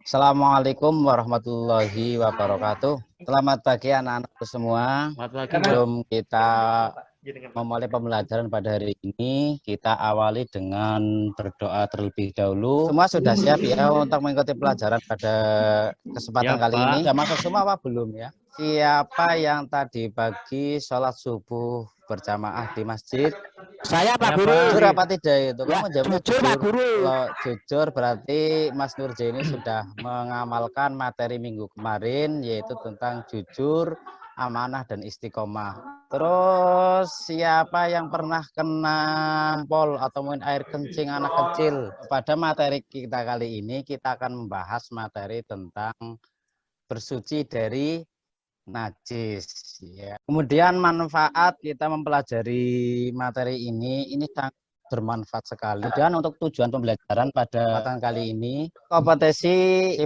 Assalamualaikum warahmatullahi wabarakatuh. Selamat pagi anak-anakku semua. Sebelum kita memulai pembelajaran pada hari ini, kita awali dengan berdoa terlebih dahulu. Semua sudah siap ya untuk mengikuti pelajaran pada kesempatan kali ini? Sudah masuk semua apa belum ya? Siapa yang tadi pagi sholat subuh berjamaah di masjid? Saya Pak Guru. Jujur apa tidak itu? Kamu jawabnya Jujur Pak Guru. Kalau jujur berarti Mas Nurja ini sudah mengamalkan materi minggu kemarin, yaitu tentang jujur, amanah, dan istiqomah. Terus siapa yang pernah kena pol atau mungkin air kencing anak kecil? Pada materi kita kali ini kita akan membahas materi tentang bersuci dari najis ya. Kemudian manfaat kita mempelajari materi ini sangat bermanfaat sekali. Dan untuk tujuan pembelajaran pada kesempatan kali ini, kompetensi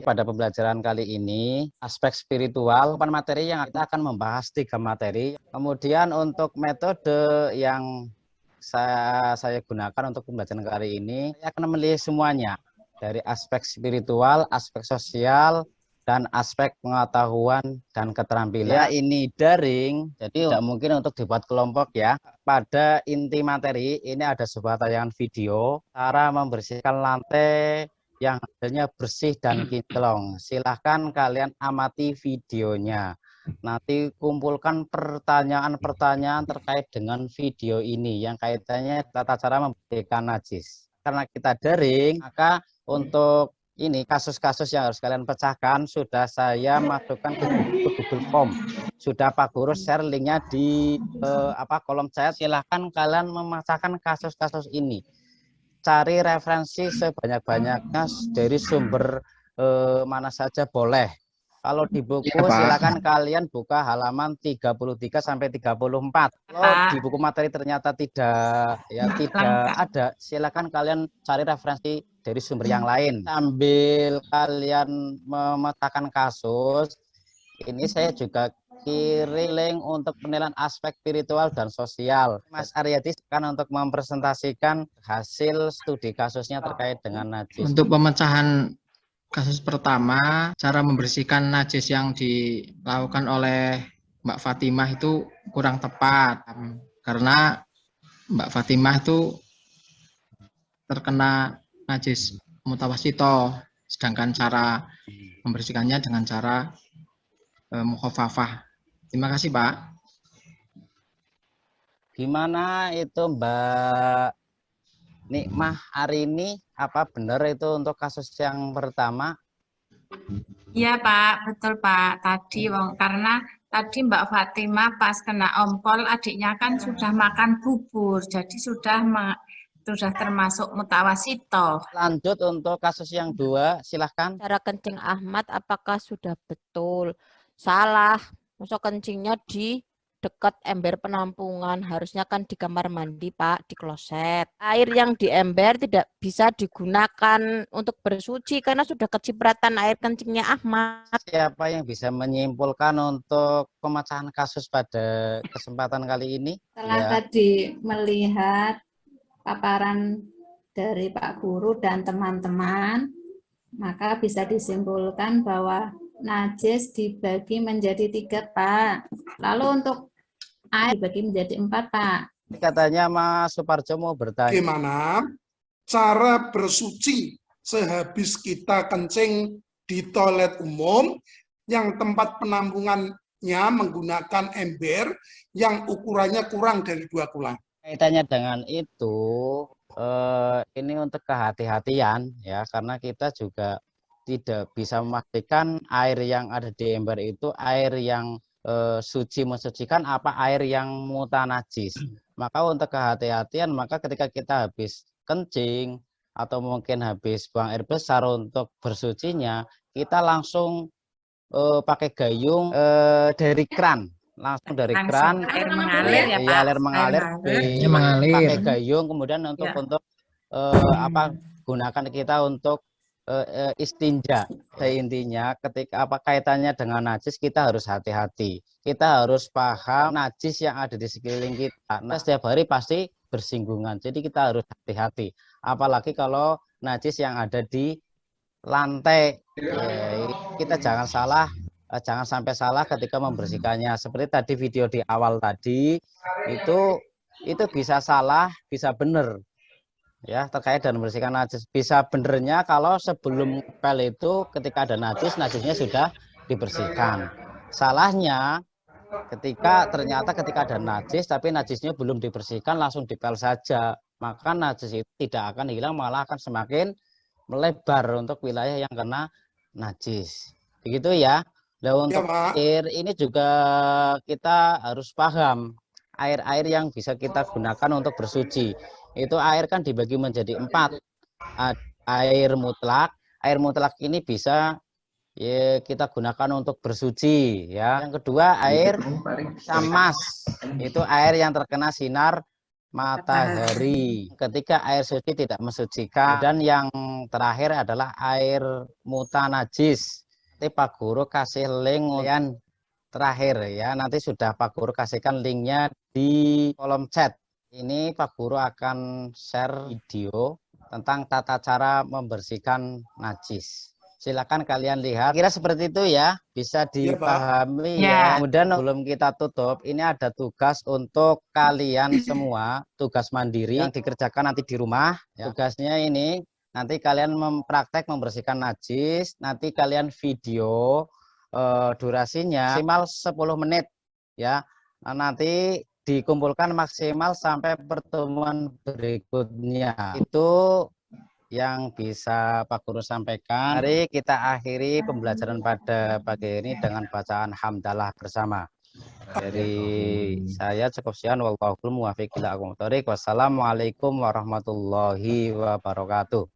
pada pembelajaran kali ini aspek spiritual, materi yang kita akan membahas 3 materi. Kemudian untuk metode yang saya gunakan untuk pembelajaran kali ini, saya akan melihat semuanya dari aspek spiritual, aspek sosial, dan aspek pengetahuan dan keterampilan. Ya, ini daring, jadi tidak mungkin untuk dibuat kelompok ya. Pada inti materi ini ada sebuah tayangan video cara membersihkan lantai yang hasilnya bersih dan kinclong. Silahkan kalian amati videonya. Nanti kumpulkan pertanyaan-pertanyaan terkait dengan video ini yang kaitannya tata cara membersihkan najis. Karena kita daring, maka untuk ini kasus-kasus yang harus kalian pecahkan sudah saya masukkan ke Google Form. Sudah Pak Guru share linknya di kolom chat. Silahkan kalian memecahkan kasus-kasus ini. Cari referensi sebanyak-banyaknya dari sumber mana saja boleh. Kalau di buku ya, silakan kalian buka halaman 33 sampai 34. Kalau di buku materi ternyata tidak ada, silakan kalian cari referensi dari sumber yang lain. Sambil kalian memetakan kasus, ini saya juga kirim link untuk penilaian aspek spiritual dan sosial. Mas Aryadi akan untuk mempresentasikan hasil studi kasusnya terkait dengan najis. Untuk pemecahan kasus pertama, cara membersihkan najis yang dilakukan oleh Mbak Fatimah itu kurang tepat. Karena Mbak Fatimah itu terkena najis mutawasito, sedangkan cara membersihkannya dengan cara mukhafafah. Terima kasih, Pak. Gimana itu Mbak Nikmah hari ini? Apa benar itu untuk kasus yang pertama? Iya Pak, betul Pak. Tadi karena tadi Mbak Fatimah pas kena ompol adiknya kan sudah makan bubur, jadi sudah termasuk mutawasito. Lanjut untuk kasus yang 2, silahkan. Cara kencing Ahmad apakah sudah betul? Salah. Masuk kencingnya di dekat ember penampungan, harusnya kan di kamar mandi Pak, di kloset. Air yang di ember tidak bisa digunakan untuk bersuci karena sudah kecipratan air kencingnya Ahmad. Siapa yang bisa menyimpulkan untuk pemecahan kasus pada kesempatan kali ini? Setelah tadi melihat paparan dari Pak Guru dan teman-teman, maka bisa disimpulkan bahwa najis dibagi menjadi 3 Pak. Lalu untuk air dibagi menjadi 4 Pak. Katanya Mas Suparjo mau bertanya. Gimana cara bersuci sehabis kita kencing di toilet umum yang tempat penampungannya menggunakan ember yang ukurannya kurang dari 2 kulai. Kaitannya dengan itu, ini untuk kehati-hatian ya, karena kita juga tidak bisa memastikan air yang ada di ember itu air yang suci mensucikan apa air yang mutanajis. Maka untuk kehati-hatian, maka ketika kita habis kencing atau mungkin habis buang air besar untuk bersucinya, kita langsung pakai gayung dari kran. Langsung dari kran, air mengalir ya Pak. Air mengalir, pakai gayung, kemudian untuk gunakan kita untuk istinja. Intinya ketika kaitannya dengan najis, kita harus hati-hati. Kita harus paham najis yang ada di sekeliling kita. Nah, setiap hari pasti bersinggungan. Jadi kita harus hati-hati. Apalagi kalau najis yang ada di lantai. Ya, kita jangan sampai salah ketika membersihkannya. Seperti tadi video di awal tadi, itu bisa salah, bisa benar. Ya, terkait dan membersihkan najis. Bisa benernya kalau sebelum pel itu ketika ada najisnya sudah dibersihkan. Salahnya ternyata ketika ada najis tapi najisnya belum dibersihkan, langsung dipel saja, maka najis itu tidak akan hilang, malah akan semakin melebar untuk wilayah yang kena najis. Begitu ya. Nah, untuk air ini juga kita harus paham, air-air yang bisa kita gunakan untuk bersuci. Itu air kan dibagi menjadi 4. Air mutlak ini bisa kita gunakan untuk bersuci ya. Yang kedua, air samas, itu air yang terkena sinar matahari. Ketiga, air suci tidak mensucikan. Dan yang terakhir adalah air mutanajis. Nanti Pak Guru kasih link yang terakhir ya. Nanti sudah Pak Guru kasihkan linknya di kolom chat. Ini Pak Guru akan share video tentang tata cara membersihkan najis. Silakan kalian lihat. Kira seperti itu ya, bisa dipahami ya. Kemudian sebelum kita tutup, ini ada tugas untuk kalian semua, tugas mandiri yang dikerjakan nanti di rumah. Ya. Tugasnya ini nanti kalian mempraktek membersihkan najis, nanti kalian video durasinya maksimal 10 menit ya. Nah, nanti dikumpulkan maksimal sampai pertemuan berikutnya. Itu yang bisa Pak Guru sampaikan. Mari kita akhiri pembelajaran pada pagi ini dengan bacaan hamdalah bersama. Dari saya cukup sekian. Wallahul muwaffiq ila aqwamit thoriq. Wassalamualaikum warahmatullahi wabarakatuh.